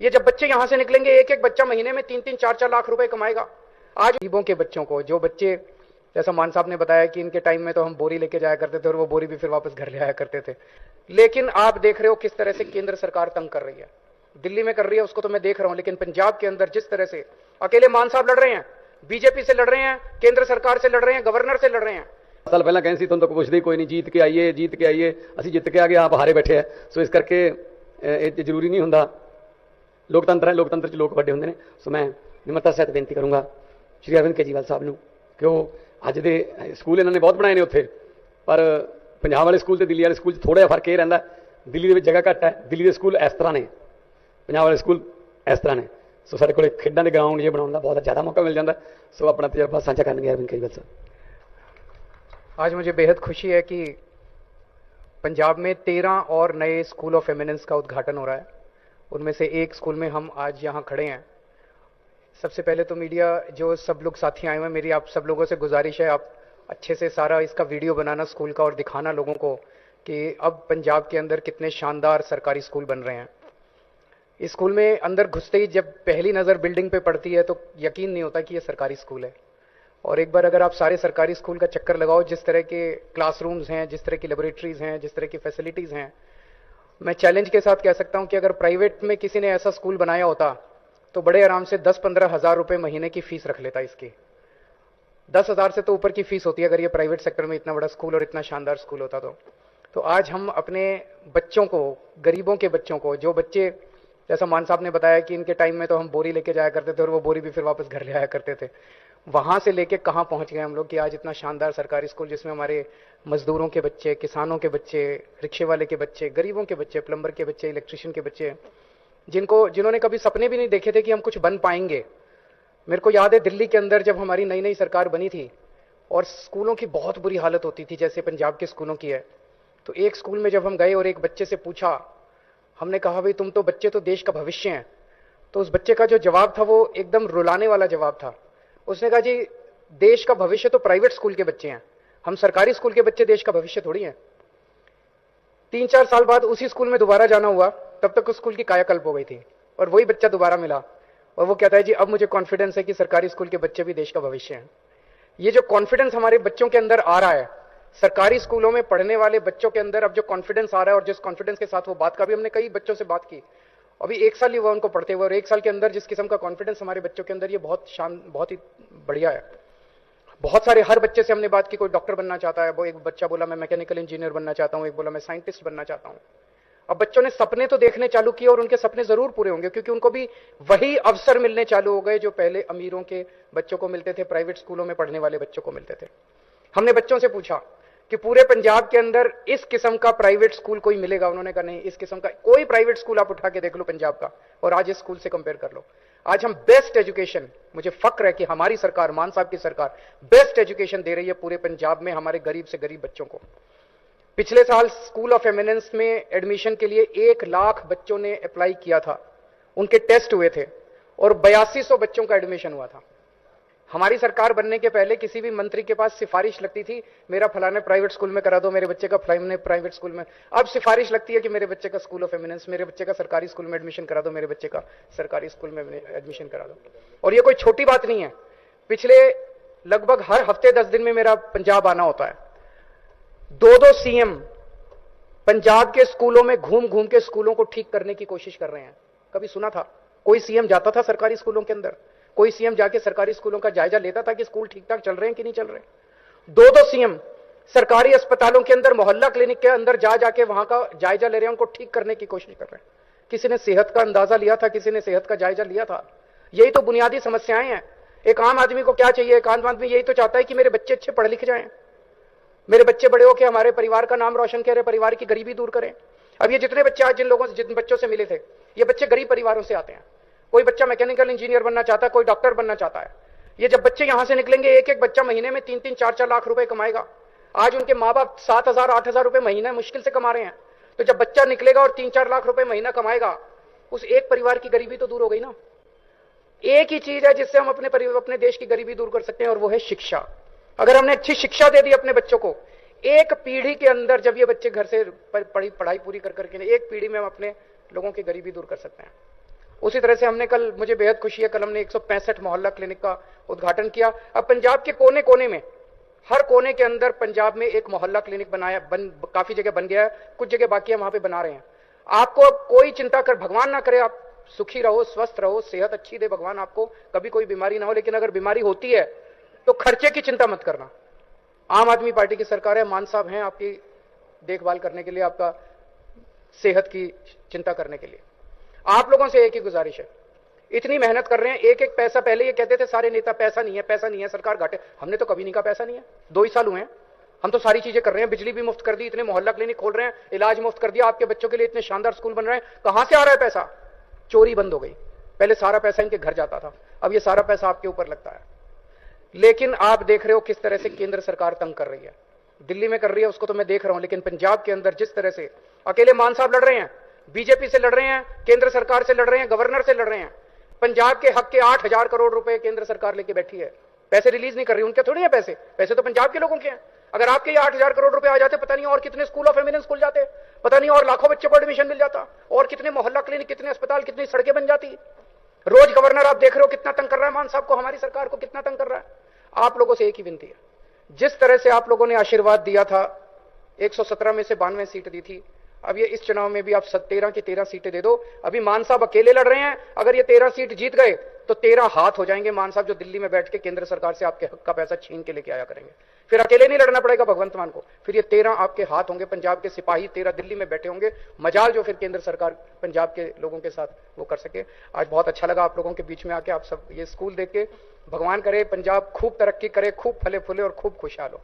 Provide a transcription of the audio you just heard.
ये जब बच्चे यहां से निकलेंगे, एक एक बच्चा महीने में 3-3, 4-4 लाख रुपए कमाएगा। आज गरीबों के बच्चों को, जो बच्चे, जैसा मान साहब ने बताया कि इनके टाइम में तो हम बोरी लेके जाया करते थे और वो बोरी भी फिर वापस घर ले आया करते थे, लेकिन आप देख रहे हो किस तरह से केंद्र सरकार तंग कर रही है। दिल्ली में कर रही है उसको तो मैं देख रहा हूं, लेकिन पंजाब के अंदर जिस तरह से अकेले मान साहब लड़ रहे हैं, बीजेपी से लड़ रहे हैं, केंद्र सरकार से लड़ रहे हैं, गवर्नर से लड़ रहे हैं। साल पहला कहीं सी तुम तो पुछते कोई नहीं, जीत के आइए, ਅਸੀਂ ਜਿੱਤ ਕੇ ਆ ਗਏ, ਆਪ ਹਾਰੇ ਬੈਠੇ ਆ। ਸੋ ਇਸ ਕਰਕੇ ਇਹ ਜ਼ਰੂਰੀ ਨਹੀਂ ਹੁੰਦਾ, ਲੋਕਤੰਤਰ ਹੈ, ਲੋਕਤੰਤਰ 'ਚ ਲੋਕ ਵੱਡੇ ਹੁੰਦੇ ਨੇ। ਸੋ ਮੈਂ ਨਿਮਰਤਾ ਸਹਿਤ ਬੇਨਤੀ ਕਰੂੰਗਾ ਸ਼੍ਰੀ ਅਰਵਿੰਦ ਕੇਜਰੀਵਾਲ ਸਾਹਿਬ ਨੂੰ ਕਿ ਉਹ ਅੱਜ ਦੇ ਸਕੂਲ ਇਹਨਾਂ ਨੇ ਬਹੁਤ ਬਣਾਏ ਨੇ ਉੱਥੇ, ਪਰ ਪੰਜਾਬ ਵਾਲੇ ਸਕੂਲ ਤੇ ਦਿੱਲੀ ਵਾਲੇ ਸਕੂਲ 'ਚ ਥੋੜਾ ਜਿਹਾ ਫਰਕ ਇਹ ਰਹਿੰਦਾ, ਦਿੱਲੀ ਦੇ ਵਿੱਚ ਜਗ੍ਹਾ ਘੱਟ ਹੈ, ਦਿੱਲੀ ਦੇ ਸਕੂਲ ਇਸ ਤਰ੍ਹਾਂ ਨੇ, ਪੰਜਾਬ ਵਾਲੇ ਸਕੂਲ ਇਸ ਤਰ੍ਹਾਂ ਨੇ। ਸੋ ਸਾਡੇ ਕੋਲੇ ਖੇਡਾਂ ਦੇ ਗਰਾਊਂਡ ਜੇ ਬਣਾਉਣ ਦਾ ਬਹੁਤ ਜ਼ਿਆਦਾ ਮੌਕਾ ਮਿਲ ਜਾਂਦਾ। ਸੋ ਆਪਣਾ ਤਜਰਬਾ ਸਾਂਝਾ ਕਰਨਗੇ ਅਰਵਿੰਦ ਕੇਜਰੀਵਾਲ ਸਾਹਿਬ। आज मुझे बेहद खुशी है कि पंजाब में 13 और नए स्कूल ऑफ एमिनेंस का उद्घाटन हो रहा है। उनमें से एक स्कूल में हम आज यहाँ खड़े हैं। सबसे पहले तो मीडिया जो सब लोग साथी आए हुए हैं, मेरी आप सब लोगों से गुजारिश है, आप अच्छे से सारा इसका वीडियो बनाना स्कूल का और दिखाना लोगों को कि अब पंजाब के अंदर कितने शानदार सरकारी स्कूल बन रहे हैं। इस स्कूल में अंदर घुसते ही जब पहली नज़र बिल्डिंग पे पड़ती है तो यकीन नहीं होता कि ये सरकारी स्कूल है। और एक बार अगर आप सारे सरकारी स्कूल का चक्कर लगाओ, जिस तरह के क्लासरूम्स हैं, जिस तरह की लेबोरेटरीज हैं, जिस तरह की फैसिलिटीज़ हैं, मैं चैलेंज के साथ कह सकता हूं कि अगर प्राइवेट में किसी ने ऐसा स्कूल बनाया होता तो बड़े आराम से 10-15 हज़ार रुपये महीने की फीस रख लेता। इसकी 10,000 से तो ऊपर की फीस होती है अगर ये प्राइवेट सेक्टर में इतना बड़ा स्कूल और इतना शानदार स्कूल होता तो आज हम अपने बच्चों को, गरीबों के बच्चों को, जो बच्चे, जैसा मान साहब ने बताया कि इनके टाइम में तो हम बोरी लेके जाया करते थे और वो बोरी भी फिर वापस घर ले आया करते थे, वहां से लेके कहां पहुंच गए हम लोग कि आज इतना शानदार सरकारी स्कूल जिसमें हमारे मजदूरों के बच्चे, किसानों के बच्चे, रिक्शे वाले के बच्चे, गरीबों के बच्चे, प्लम्बर के बच्चे, इलेक्ट्रिशियन के बच्चे, जिन्होंने कभी सपने भी नहीं देखे थे कि हम कुछ बन पाएंगे। मेरे को याद है दिल्ली के अंदर जब हमारी नई नई सरकार बनी थी और स्कूलों की बहुत बुरी हालत होती थी जैसे पंजाब के स्कूलों की है, तो एक स्कूल में जब हम गए और एक बच्चे से पूछा, हमने कहा भाई तुम तो बच्चे तो देश का भविष्य हैं, तो उस बच्चे का जो जवाब था वो एकदम रुलाने वाला जवाब था। उसने कहा जी देश का भविष्य तो प्राइवेट स्कूल के बच्चे हैं, हम सरकारी स्कूल के बच्चे देश का भविष्य थोड़ी हैं। 3-4 साल बाद उसी स्कूल में दोबारा जाना हुआ, तब तक उस स्कूल की कायाकल्प हो गई थी और वही बच्चा दोबारा मिला और वो कहता है जी अब मुझे कॉन्फिडेंस है कि सरकारी स्कूल के बच्चे भी देश का भविष्य हैं। ये जो कॉन्फिडेंस हमारे बच्चों के अंदर आ रहा है, सरकारी स्कूलों में पढ़ने वाले बच्चों के अंदर अब जो कॉन्फिडेंस आ रहा है और जिस कॉन्फिडेंस के साथ वो बात का भी हमने कई बच्चों से बात की, अभी 1 साल ही हुआ उनको पढ़ते हुए और 1 साल के अंदर जिस किस्म का कॉन्फिडेंस हमारे बच्चों के अंदर, ये बहुत ही बढ़िया है। बहुत सारे हर बच्चे से हमने बात की, कोई डॉक्टर बनना चाहता है, वो एक बच्चा बोला मैं मैकेनिकल इंजीनियर बनना चाहता हूं, एक बोला मैं साइंटिस्ट बनना चाहता हूं। अब बच्चों ने सपने तो देखने चालू किए और उनके सपने जरूर पूरे होंगे क्योंकि उनको भी वही अवसर मिलने चालू हो गए जो पहले अमीरों के बच्चों को मिलते थे, प्राइवेट स्कूलों में पढ़ने वाले बच्चों को मिलते थे। हमने बच्चों से पूछा कि पूरे पंजाब के अंदर इस किस्म का प्राइवेट स्कूल कोई मिलेगा? उन्होंने कहा नहीं, इस किस्म का कोई प्राइवेट स्कूल आप उठा के देख लो पंजाब का और आज इस स्कूल से कंपेयर कर लो। आज हम बेस्ट एजुकेशन, मुझे फक्र है कि हमारी सरकार, मान साहब की सरकार बेस्ट एजुकेशन दे रही है पूरे पंजाब में हमारे गरीब से गरीब बच्चों को। पिछले साल स्कूल ऑफ एमिनेंस में एडमिशन के लिए 1 लाख बच्चों ने अप्लाई किया था, उनके टेस्ट हुए थे और 8200 बच्चों का एडमिशन हुआ था। हमारी सरकार बनने के पहले किसी भी मंत्री के पास सिफारिश लगती थी, मेरा फलाने प्राइवेट स्कूल में करा दो, मेरे बच्चे का फलाने प्राइवेट स्कूल में। अब सिफारिश लगती है कि मेरे बच्चे का स्कूल ऑफ एमिनेंस, मेरे बच्चे का सरकारी स्कूल में एडमिशन करा दो, मेरे बच्चे का सरकारी स्कूल में एडमिशन करा दो। और ये कोई छोटी बात नहीं है। पिछले लगभग हर हफ्ते 10 दिन में मेरा पंजाब आना होता है। 2-2 सीएम पंजाब के स्कूलों में घूम घूम के स्कूलों को ठीक करने की कोशिश कर रहे हैं। कभी सुना था कोई सीएम जाता था सरकारी स्कूलों के अंदर? कोई सीएम जाके सरकारी स्कूलों का जायजा लेता था कि स्कूल ठीक ठाक चल रहे हैं कि नहीं चल रहे? 2-2 सीएम सरकारी अस्पतालों के अंदर, मोहल्ला क्लिनिक के अंदर जा जाके वहां का जायजा ले रहे हैं, उनको ठीक करने की कोशिश कर रहे हैं। किसी ने सेहत का अंदाजा लिया था? किसी ने सेहत का जायजा लिया था? यही तो बुनियादी समस्याएं हैं। एक आम आदमी को क्या चाहिए? एक आम आदमी यही तो चाहता है कि मेरे बच्चे अच्छे पढ़े लिखे जाएं, मेरे बच्चे बड़े होकर हमारे परिवार का नाम रोशन करें, परिवार की गरीबी दूर करें। अब ये जितने बच्चे आज जिन बच्चों से मिले थे, ये बच्चे गरीब परिवारों से आते हैं। कोई बच्चा मैकेनिकल इंजीनियर बनना चाहता है, कोई डॉक्टर बनना चाहता है। ये जब बच्चे यहां से निकलेंगे, एक एक बच्चा महीने में 3-3, 4-4 लाख रुपए कमाएगा। आज उनके माँ बाप 7,000-8,000 रुपए महीना मुश्किल से कमा रहे हैं। तो जब बच्चा निकलेगा और 3-4 लाख रुपए महीना कमाएगा, उस एक परिवार की गरीबी तो दूर हो गई ना। एक ही चीज है जिससे हम अपने देश की गरीबी दूर कर सकते हैं और वो है शिक्षा। अगर हमने अच्छी शिक्षा दे दी अपने बच्चों को, एक पीढ़ी के अंदर जब ये बच्चे घर से पढ़ाई पूरी कर करके, एक पीढ़ी में हम अपने लोगों की गरीबी दूर कर सकते हैं। उसी तरह से हमने कल, मुझे बेहद खुशी है, कल हमने 165 मोहल्ला क्लिनिक का उद्घाटन किया। अब पंजाब के कोने कोने में, हर कोने के अंदर पंजाब में एक मोहल्ला क्लिनिक बनाया, काफी जगह बन गया है, कुछ जगह बाकी है, वहां पे बना रहे हैं। आपको कोई चिंता कर, भगवान ना करे आप सुखी रहो, स्वस्थ रहो, सेहत अच्छी दे भगवान आपको, कभी कोई बीमारी ना हो, लेकिन अगर बीमारी होती है तो खर्चे की चिंता मत करना। आम आदमी पार्टी की सरकार है, मान साहब हैं आपकी देखभाल करने के लिए, आपका सेहत की चिंता करने के लिए। आप लोगों से एक ही गुजारिश है, इतनी मेहनत कर रहे हैं, एक एक पैसा, पहले ये कहते थे सारे नेता पैसा नहीं है, पैसा नहीं है, सरकार घाटे, हमने तो कभी नहीं कहा पैसा नहीं है, 2 ही साल हुए हैं, हम तो सारी चीजें कर रहे हैं, बिजली भी मुफ्त कर दी, इतने मोहल्ला क्लिनिक खोल रहे हैं, इलाज मुफ्त कर दिया, आपके बच्चों के लिए इतने शानदार स्कूल बन रहे हैं। कहां से आ रहा है पैसा? चोरी बंद हो गई, पहले सारा पैसा इनके घर जाता था, अब ये सारा पैसा आपके ऊपर लगता है। लेकिन आप देख रहे हो किस तरह से केंद्र सरकार तंग कर रही है, दिल्ली में कर रही है उसको तो मैं देख रहा हूं, लेकिन पंजाब के अंदर जिस तरह से अकेले मान साहब लड़ रहे हैं, बीजेपी से लड़ रहे हैं, केंद्र सरकार से लड़ रहे हैं, गवर्नर से लड़ रहे हैं, पंजाब के हक के 8,000 करोड़ रुपए केंद्र सरकार लेके बैठी है, पैसे रिलीज नहीं कर रही, उनके थोड़ी है पैसे, पैसे तो पंजाब के लोगों के हैं। अगर आपके ये 8,000 करोड़ रुपए आ जाते, पता नहीं और कितने स्कूल ऑफ एमिनेंस खुल जाते, पता नहीं और लाखों बच्चों को एडमिशन मिल जाता, और कितने मोहल्ला क्लिनिक, कितने अस्पताल, कितनी सड़कें बन जाती। रोज गवर्नर आप देख रहे हो कितना तंग कर रहा है, मान साहब को, हमारी सरकार को कितना तंग कर रहा है। आप लोगों से एक ही विनती है, जिस तरह से आप लोगों ने आशीर्वाद दिया था, 117 में से 92 सीट दी थी, अब ये इस चुनाव में भी आप 13 की 13 सीटें दे दो। अभी मान साहब अकेले लड़ रहे हैं, अगर ये 13 सीट जीत गए तो 13 हाथ हो जाएंगे मान साहब, जो दिल्ली में बैठ के केंद्र सरकार से आपके हक का पैसा छीन के लेके आया करेंगे। फिर अकेले नहीं लड़ना पड़ेगा भगवंत मान को, फिर ये 13 आपके हाथ होंगे, पंजाब के सिपाही 13 दिल्ली में बैठे होंगे। मजाल जो फिर केंद्र सरकार पंजाब के लोगों के साथ वो कर सके। आज बहुत अच्छा लगा आप लोगों के बीच में आके, आप सब ये स्कूल देख के। भगवान करे पंजाब खूब तरक्की करे, खूब फले फूले और खूब खुशहाल हो।